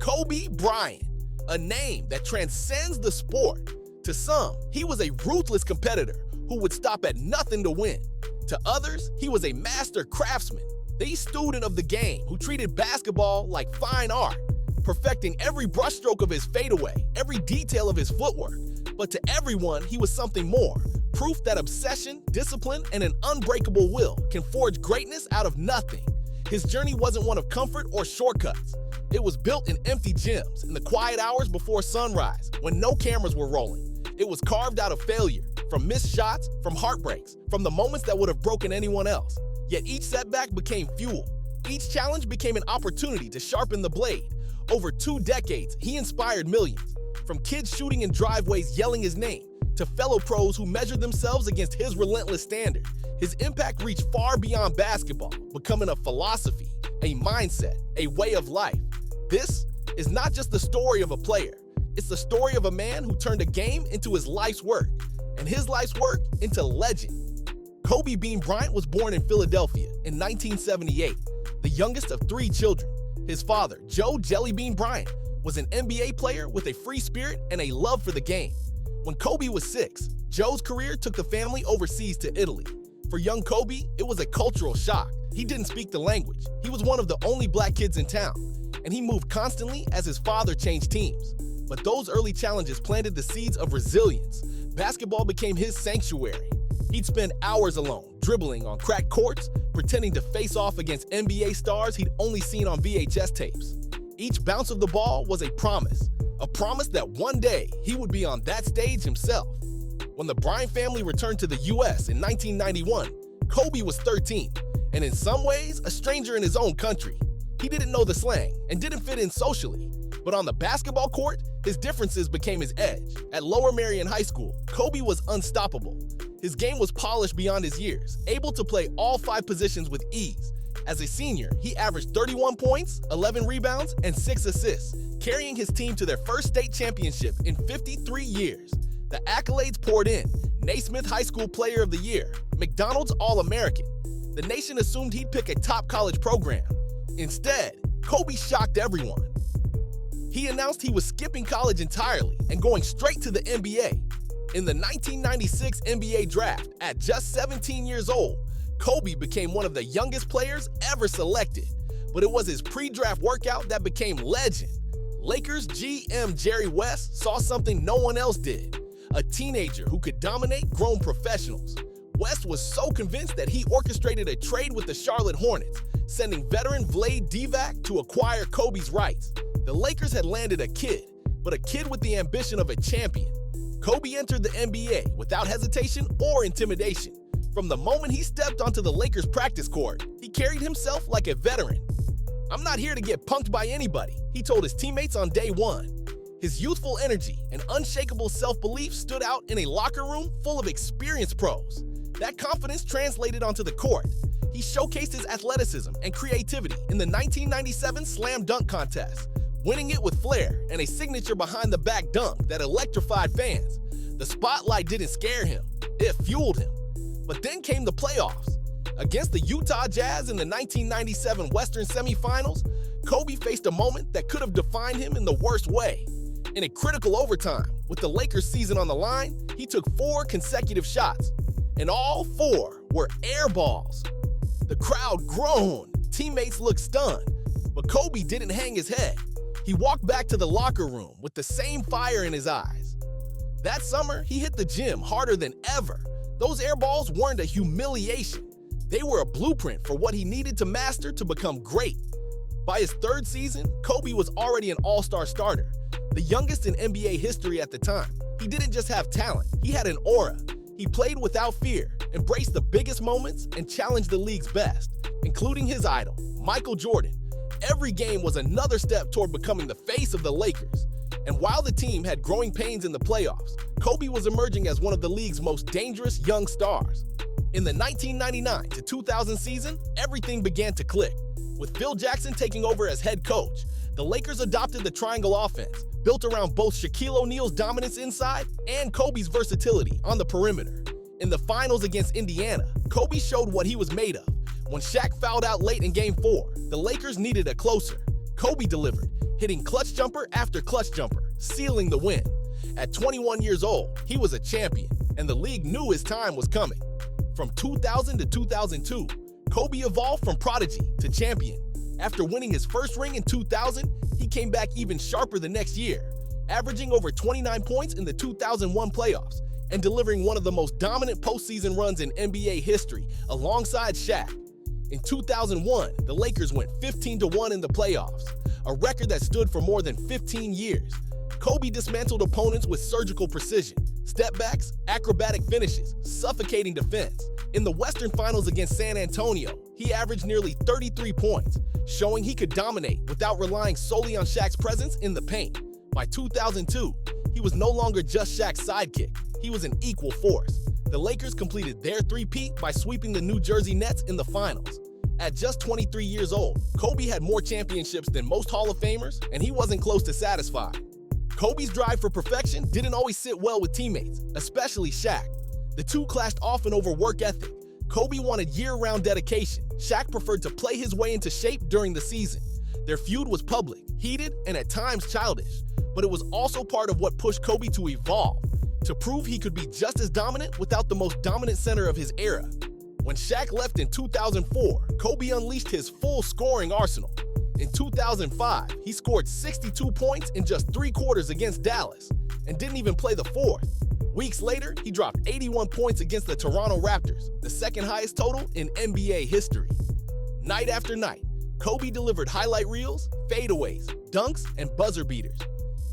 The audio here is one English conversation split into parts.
Kobe Bryant, a name that transcends the sport. To some, he was a ruthless competitor who would stop at nothing to win. To others, he was a master craftsman, the student of the game who treated basketball like fine art, perfecting every brushstroke of his fadeaway, every detail of his footwork. But to everyone, he was something more, proof that obsession, discipline, and an unbreakable will can forge greatness out of nothing. His journey wasn't one of comfort or shortcuts. It was built in empty gyms, in the quiet hours before sunrise, when no cameras were rolling. It was carved out of failure, from missed shots, from heartbreaks, from the moments that would have broken anyone else. Yet each setback became fuel. Each challenge became an opportunity to sharpen the blade. Over 2 decades, he inspired millions. From kids shooting in driveways yelling his name, to fellow pros who measured themselves against his relentless standard. His impact reached far beyond basketball, becoming a philosophy, a mindset, a way of life. This is not just the story of a player. It's the story of a man who turned a game into his life's work, and his life's work into legend. Kobe Bean Bryant was born in Philadelphia in 1978, the youngest of 3 children. His father, Joe Jelly Bean Bryant, was an NBA player with a free spirit and a love for the game. When Kobe was 6, Joe's career took the family overseas to Italy. For young Kobe, it was a cultural shock. He didn't speak the language. He was one of the only black kids in town, and he moved constantly as his father changed teams. But those early challenges planted the seeds of resilience. Basketball became his sanctuary. He'd spend hours alone, dribbling on cracked courts, pretending to face off against NBA stars he'd only seen on VHS tapes. Each bounce of the ball was a promise that one day he would be on that stage himself. When the Bryant family returned to the US in 1991, Kobe was 13, and in some ways, a stranger in his own country. He didn't know the slang and didn't fit in socially. But on the basketball court, his differences became his edge. At Lower Merion High School, Kobe was unstoppable. His game was polished beyond his years, able to play all 5 positions with ease. As a senior, he averaged 31 points, 11 rebounds, and 6 assists, carrying his team to their first state championship in 53 years. The accolades poured in: Naismith High School Player of the Year, McDonald's All-American. The nation assumed he'd pick a top college program. Instead, Kobe shocked everyone. He announced he was skipping college entirely and going straight to the NBA. In the 1996 NBA draft, at just 17 years old, Kobe became one of the youngest players ever selected. But it was his pre-draft workout that became legend. Lakers GM Jerry West saw something no one else did: a teenager who could dominate grown professionals. West was so convinced that he orchestrated a trade with the Charlotte Hornets, sending veteran Vlade Divac to acquire Kobe's rights. The Lakers had landed a kid, but a kid with the ambition of a champion. Kobe entered the NBA without hesitation or intimidation. From the moment he stepped onto the Lakers practice court, he carried himself like a veteran. "I'm not here to get punked by anybody," he told his teammates on day 1. His youthful energy and unshakable self-belief stood out in a locker room full of experienced pros. That confidence translated onto the court. He showcased his athleticism and creativity in the 1997 Slam Dunk Contest, winning it with flair and a signature behind-the-back dunk that electrified fans. The spotlight didn't scare him, it fueled him. But then came the playoffs. Against the Utah Jazz in the 1997 Western Semifinals, Kobe faced a moment that could have defined him in the worst way. In a critical overtime, with the Lakers' season on the line, he took 4 consecutive shots, and all 4 were air balls. The crowd groaned, teammates looked stunned, but Kobe didn't hang his head. He walked back to the locker room with the same fire in his eyes. That summer, he hit the gym harder than ever. Those air balls weren't a humiliation. They were a blueprint for what he needed to master to become great. By his 3rd season, Kobe was already an all-star starter, the youngest in NBA history at the time. He didn't just have talent, he had an aura. He played without fear, embraced the biggest moments, and challenged the league's best, including his idol, Michael Jordan. Every game was another step toward becoming the face of the Lakers. And while the team had growing pains in the playoffs, Kobe was emerging as one of the league's most dangerous young stars. In the 1999 to 2000 season, everything began to click. With Phil Jackson taking over as head coach, the Lakers adopted the triangle offense, built around both Shaquille O'Neal's dominance inside and Kobe's versatility on the perimeter. In the finals against Indiana, Kobe showed what he was made of. When Shaq fouled out late in Game 4, the Lakers needed a closer. Kobe delivered, hitting clutch jumper after clutch jumper, sealing the win. At 21 years old, he was a champion, and the league knew his time was coming. From 2000 to 2002, Kobe evolved from prodigy to champion. After winning his first ring in 2000, he came back even sharper the next year, averaging over 29 points in the 2001 playoffs and delivering one of the most dominant postseason runs in NBA history alongside Shaq. In 2001, the Lakers went 15-1 in the playoffs, a record that stood for more than 15 years. Kobe dismantled opponents with surgical precision, step-backs, acrobatic finishes, suffocating defense. In the Western Finals against San Antonio, he averaged nearly 33 points, showing he could dominate without relying solely on Shaq's presence in the paint. By 2002, he was no longer just Shaq's sidekick, he was an equal force. The Lakers completed their three-peat by sweeping the New Jersey Nets in the finals. At just 23 years old, Kobe had more championships than most Hall of Famers, and he wasn't close to satisfied. Kobe's drive for perfection didn't always sit well with teammates, especially Shaq. The two clashed often over work ethic. Kobe wanted year-round dedication. Shaq preferred to play his way into shape during the season. Their feud was public, heated, and at times childish, but it was also part of what pushed Kobe to evolve, to prove he could be just as dominant without the most dominant center of his era. When Shaq left in 2004, Kobe unleashed his full scoring arsenal. In 2005, he scored 62 points in just 3 quarters against Dallas and didn't even play the fourth. Weeks later, he dropped 81 points against the Toronto Raptors, the second highest total in NBA history. Night after night, Kobe delivered highlight reels, fadeaways, dunks, and buzzer beaters.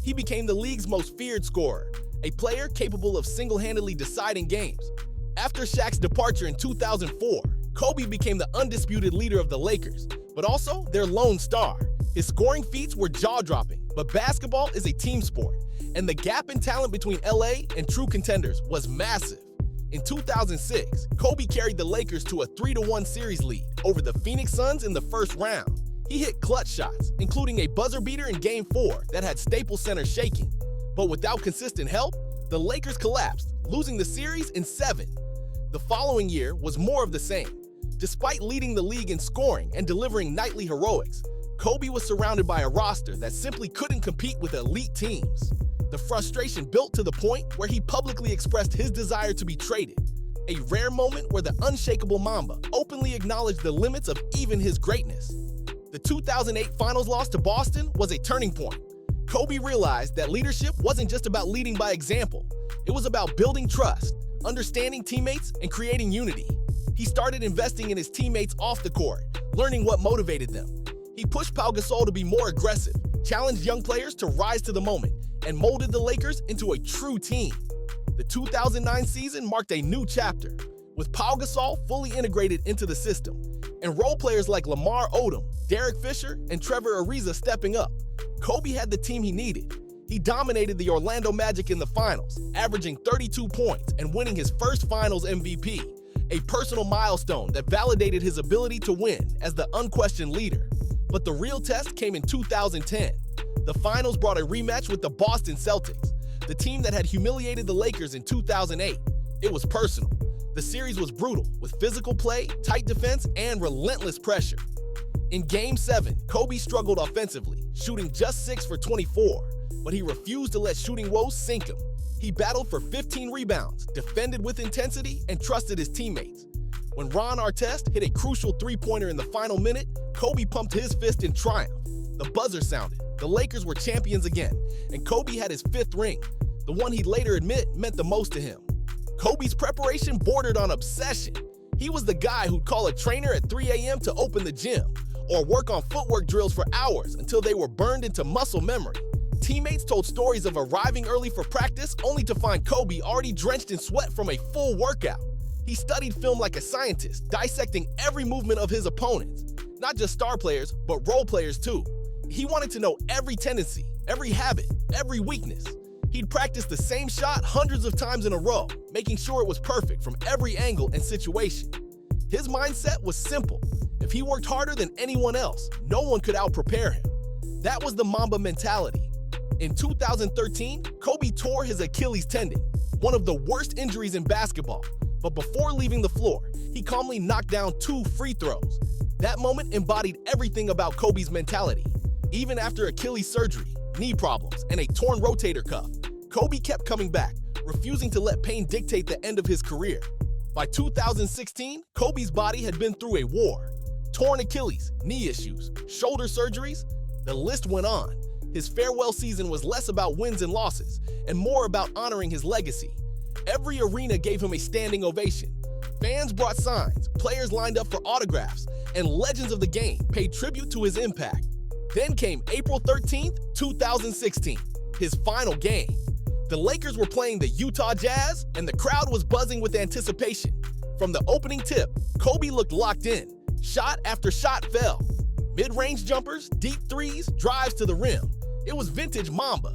He became the league's most feared scorer, a player capable of single-handedly deciding games. After Shaq's departure in 2004, Kobe became the undisputed leader of the Lakers, but also their lone star. His scoring feats were jaw-dropping, but basketball is a team sport, and the gap in talent between LA and true contenders was massive. In 2006, Kobe carried the Lakers to a 3-1 series lead over the Phoenix Suns in the first round. He hit clutch shots, including a buzzer beater in Game 4 that had Staples Center shaking. But without consistent help, the Lakers collapsed, losing the series in 7. The following year was more of the same. Despite leading the league in scoring and delivering nightly heroics, Kobe was surrounded by a roster that simply couldn't compete with elite teams. The frustration built to the point where he publicly expressed his desire to be traded, a rare moment where the unshakable Mamba openly acknowledged the limits of even his greatness. The 2008 finals loss to Boston was a turning point. Kobe realized that leadership wasn't just about leading by example. It was about building trust, understanding teammates, and creating unity. He started investing in his teammates off the court, learning what motivated them. He pushed Pau Gasol to be more aggressive, challenged young players to rise to the moment, and molded the Lakers into a true team. The 2009 season marked a new chapter, with Pau Gasol fully integrated into the system, and role players like Lamar Odom, Derek Fisher, and Trevor Ariza stepping up. Kobe had the team he needed. He dominated the Orlando Magic in the finals, averaging 32 points and winning his first finals MVP, a personal milestone that validated his ability to win as the unquestioned leader. But the real test came in 2010. The finals brought a rematch with the Boston Celtics, the team that had humiliated the Lakers in 2008. It was personal. The series was brutal, with physical play, tight defense, and relentless pressure. In Game 7, Kobe struggled offensively, shooting just 6 for 24, but he refused to let shooting woes sink him. He battled for 15 rebounds, defended with intensity, and trusted his teammates. When Ron Artest hit a crucial three-pointer in the final minute, Kobe pumped his fist in triumph. The buzzer sounded. The Lakers were champions again, and Kobe had his 5th ring, the one he'd later admit meant the most to him. Kobe's preparation bordered on obsession. He was the guy who'd call a trainer at 3 a.m. to open the gym, or work on footwork drills for hours until they were burned into muscle memory. Teammates told stories of arriving early for practice only to find Kobe already drenched in sweat from a full workout. He studied film like a scientist, dissecting every movement of his opponents, not just star players, but role players too. He wanted to know every tendency, every habit, every weakness. He'd practice the same shot hundreds of times in a row, making sure it was perfect from every angle and situation. His mindset was simple. If he worked harder than anyone else, no one could out-prepare him. That was the Mamba mentality. In 2013, Kobe tore his Achilles tendon, one of the worst injuries in basketball. But before leaving the floor, he calmly knocked down 2 free throws. That moment embodied everything about Kobe's mentality. Even after Achilles surgery, knee problems, and a torn rotator cuff, Kobe kept coming back, refusing to let pain dictate the end of his career. By 2016, Kobe's body had been through a war. Torn Achilles, knee issues, shoulder surgeries, the list went on. His farewell season was less about wins and losses, and more about honoring his legacy. Every arena gave him a standing ovation. Fans brought signs, players lined up for autographs, and legends of the game paid tribute to his impact. Then came April 13th, 2016, his final game. The Lakers were playing the Utah Jazz, and the crowd was buzzing with anticipation. From the opening tip, Kobe looked locked in. Shot after shot fell. Mid-range jumpers, deep threes, drives to the rim. It was vintage Mamba.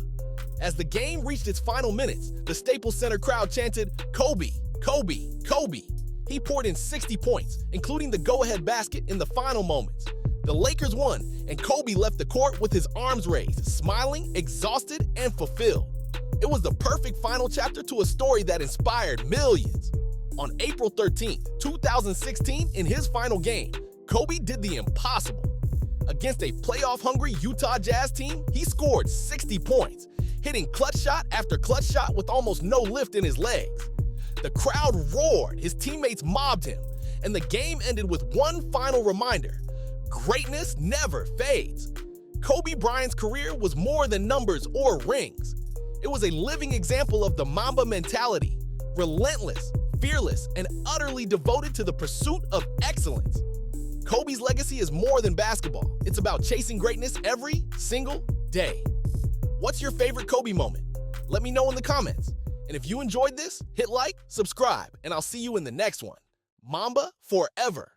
As the game reached its final minutes, the Staples Center crowd chanted, "Kobe, Kobe, Kobe." He poured in 60 points, including the go-ahead basket in the final moments. The Lakers won, and Kobe left the court with his arms raised, smiling, exhausted, and fulfilled. It was the perfect final chapter to a story that inspired millions. On April 13th, 2016, in his final game, Kobe did the impossible. Against a playoff-hungry Utah Jazz team, he scored 60 points, hitting clutch shot after clutch shot with almost no lift in his legs. The crowd roared, his teammates mobbed him, and the game ended with one final reminder: greatness never fades. Kobe Bryant's career was more than numbers or rings. It was a living example of the Mamba mentality, relentless, fearless, and utterly devoted to the pursuit of excellence. Kobe's legacy is more than basketball. It's about chasing greatness every single day. What's your favorite Kobe moment? Let me know in the comments. And if you enjoyed this, hit like, subscribe, and I'll see you in the next one. Mamba forever.